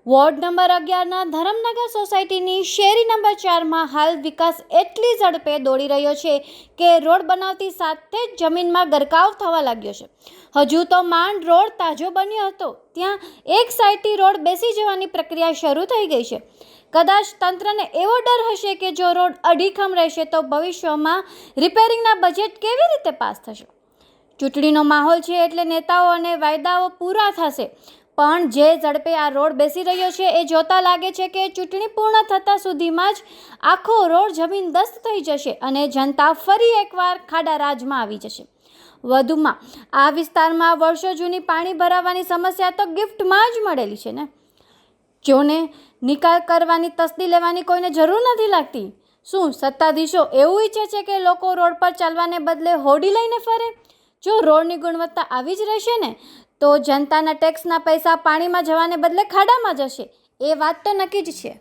Ward number 11ના Dharamnagar સોસાયટીની શેરી number 4માં હાલ વિકાસ એટલી ઝડપે દોડી રહ્યો છે કે રોડ બનાવતી સાથે જ જમીનમાં ગરકાવ થવા લાગ્યો છે. હજુ તો માંડ રોડ તાજો બન્યો હતો ત્યાં એક સાઈડથી રોડ બેસી જવાની પ્રક્રિયા શરૂ થઈ ગઈ છે. કદાચ તંત્રને એવો ડર હશે કે જો રોડ અડીખમ રહેશે તો ભવિષ્યમાં રિપેરિંગના બજેટ કેવી રીતે પાસ થશે. ચૂંટણીનો માહોલ છે એટલે નેતાઓ અને વાયદાઓ પૂરા થશે, પણ જે ઝડપે આ રોડ બેસી રહ્યો છે એ જોતા લાગે છે કે ચૂંટણી પૂર્ણ થતાં સુધીમાં જ આખો રોડ જમીનદસ્ત થઈ જશે અને જનતા ફરી એકવાર ખાડા રાજમાં આવી જશે. વધુમાં આ વિસ્તારમાં વર્ષો જૂની પાણી ભરાવાની સમસ્યા તો ગિફ્ટમાં જ મળેલી છે ને, જોને નિકાલ કરવાની તસ્દી લેવાની કોઈને જરૂર નથી લાગતી. શું સત્તાધીશો એવું ઈચ્છે છે કે લોકો રોડ પર ચાલવાને બદલે હોડી લઈને ફરે? જો રોડની ગુણવત્તા આવી જ રહેશે ને તો જનતાના ટેક્સના પૈસા પાણીમાં જવાને બદલે ખાડામાં જશે, એ વાત તો નક્કી જ છે.